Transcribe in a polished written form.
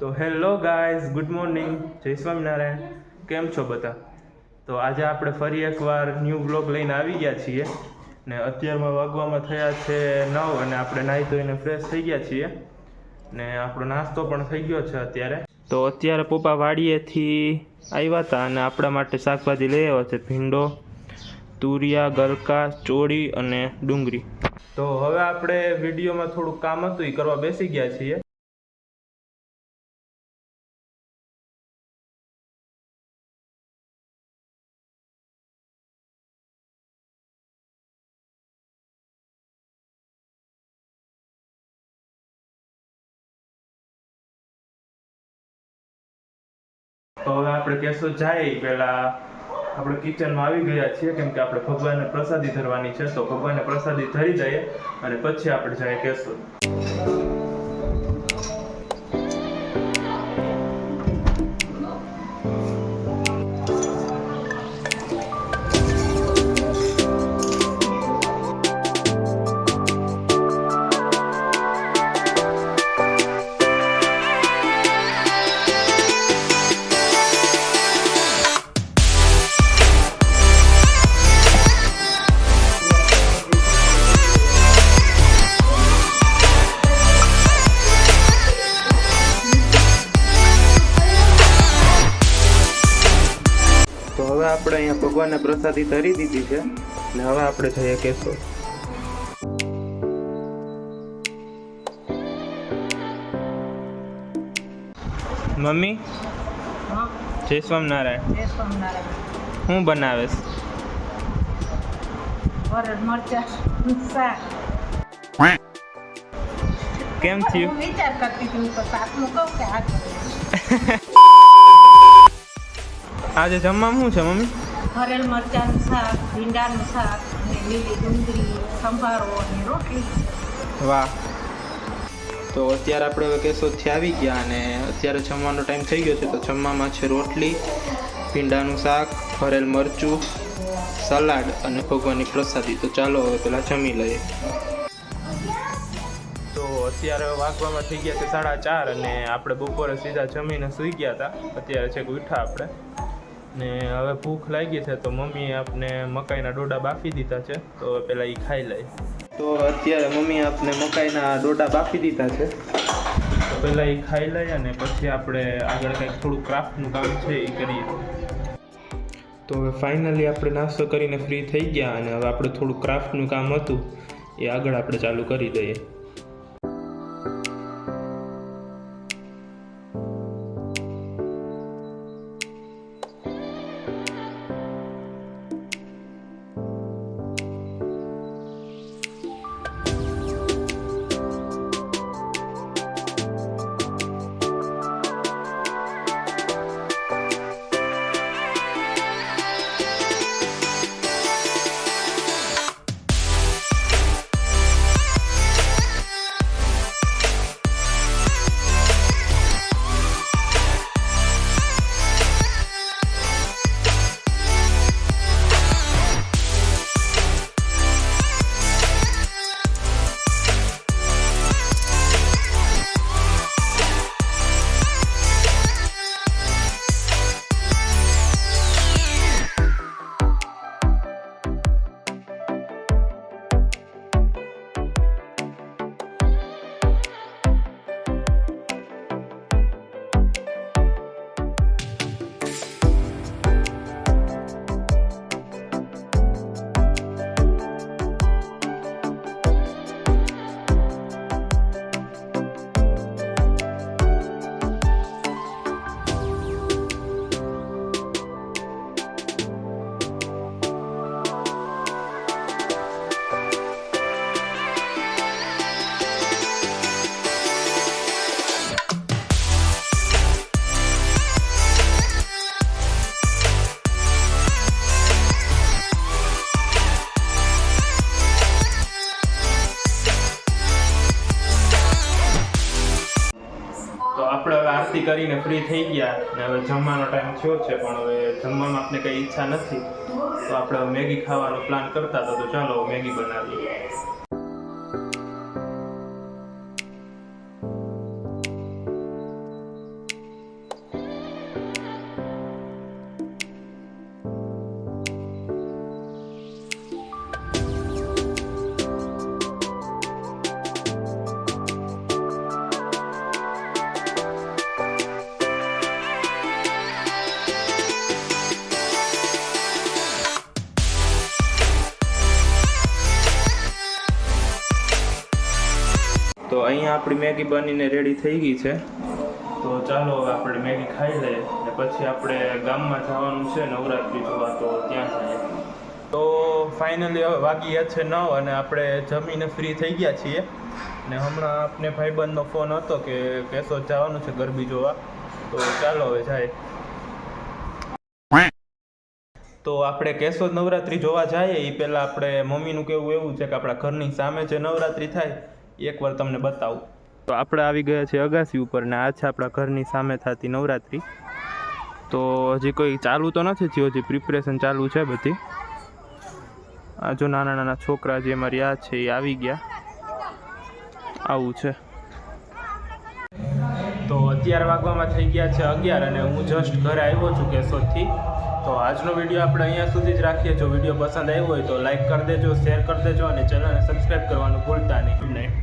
તો hello guys, good morning, જય સ્વામિનારાયણ. કેમ છો બધા? તો આજે આપણે ફરી એકવાર ન્યૂ બ્લોગ લઈને આવી ગયા છીએ ને અત્યારમાં વાગવામાં થયા છે 9 અને આપણે નાહી ધોઈને ફ્રેશ થઈ ગયા છીએ ને આપણો નાસ્તો પણ થઈ ગયો છે અત્યારે. તો અત્યારે પપ્પા વાડીએથી આવ્યા હતા અને આપણા માટે શાકભાજી લઈ આવ્યા છે. ભીંડો, તુરિયા, ગલકા, ચોળી અને ડુંગળી. તો હવે આપણે વિડીયોમાં થોડું કામ હતું એ કરવા બેસી ગયા છીએ. તો હવે આપણે કેશોદ જાય પહેલા આપણે કિચનમાં આવી ગયા છીએ કેમ કે આપણે ભગવાનને પ્રસાદી ધરવાની છે. તો ભગવાનને પ્રસાદી ધરી જઈએ અને પછી આપણે જઈએ કેશોદ. તો હવે આપણે અહીંયા ભગવાનને પ્રસાદી ધરી દીધી છે ને હવે આપણે જઈએ કેશોદ. મમ્મી, જય સ્વામિનારાયણ. જય સ્વામિનારાયણ. હું બનાવેશ? વરણ મરચાં શાક. કેમ થયું? હું વિચાર કરતી હતી હું શાકનું કહું કે આ આજે જમવામાં શું છે મમ્મી? ભરેલ મરચાંનું શાક, ભીંડાનું શાક અને લીલી ડુંગળી, સંભારો અને રોટલી. વાહ. તો અત્યારે આપણે હવે કેશોદથી આવી ગયા અને અત્યારે જમવાનો ટાઈમ થઈ ગયો છે. તો જમવામાં છે રોટલી, ભીંડાનું શાક, ભરેલ મરચું, સલાડ અને ભગવાનની પ્રસાદી. તો ચાલો હવે પેલા જમી લઈએ. તો અત્યારે વાગવામાં થઈ ગયા છે 4:30 અને આપણે બપોરે સીધા જમીને સૂઈ ગયા હતા. અત્યારે છેક ઉઠા આપણે ને હવે ભૂખ લાગી છે તો મમ્મીએ આપણે મકાઈના ડોડા બાફી દીધા છે. તો હવે પહેલાં એ ખાઈ લઈએ. તો અત્યારે મમ્મીએ આપણે મકાઈના ડોડા બાફી દીધા છે તો પહેલાં એ ખાઈ લઈએ અને પછી આપણે આગળ કંઈક થોડું ક્રાફ્ટનું કામ છે એ કરીએ. તો હવે ફાઇનલી આપણે નાસ્તો કરીને ફ્રી થઈ ગયા અને હવે આપણે થોડું ક્રાફ્ટનું કામ હતું એ આગળ આપણે ચાલુ કરી દઈએ. આપણે હવે આરતી કરીને ફ્રી થઈ ગયા ને હવે જમવાનો ટાઈમ થયો છે પણ હવે જમવામાં આપણે કંઈ ઈચ્છા નથી તો આપણે મેગી ખાવાનો પ્લાન કરતા હતા. તો ચાલો મેગી બનાવીએ. અહીંયા આપણી મેગી બનીને રેડી થઈ ગઈ છે. તો ચાલો હવે આપણે મેગી ખાઈ લઈએ ને પછી આપણે ગામમાં જવાનું છે નવરાત્રિ જોવા, તો ત્યાં જઈએ. તો ફાઇનલી હવે વાગી ગયા છે 9 અને આપણે જમીને ફ્રી થઈ ગયા છીએ. ને હમણાં આપને ભાઈબંધનો ફોન હતો કે કેશોદ જવાનું છે ગરબી જોવા, તો ચાલો હવે જાય. તો આપણે કેશોદ નવરાત્રિ જોવા જઈએ એ પહેલાં આપણે મમ્મીનું કહેવું એવું છે કે આપણા ઘરની સામે જે નવરાત્રિ થાય એકવાર તમને બતાવું. તો આપણે આવી ગયા છીએ અગાસી ઉપર ને આ છે આપણા ઘરની સામે થતી નવરાત્રિ. તો હજી કોઈ ચાલુ તો નથી થયું, હજી પ્રિપરેશન ચાલુ છે બધી. આ જો નાના નાના છોકરા જે મારી આ છે એ આવી ગયા, આવું છે. તો અત્યારે વાગવામાં થઈ ગયા છે 11 અને હું જસ્ટ ઘરે આવ્યો છું કેશોદથી. તો આજનો વિડીયો આપણે અહીંયા સુધી જ રાખીએ. જો વિડીયો પસંદ આવ્યો હોય તો લાઈક કરી દેજો, શેર કરી દેજો અને ચેનલને સબસ્ક્રાઈબ કરવાનું ભૂલતા નહીં. Good night.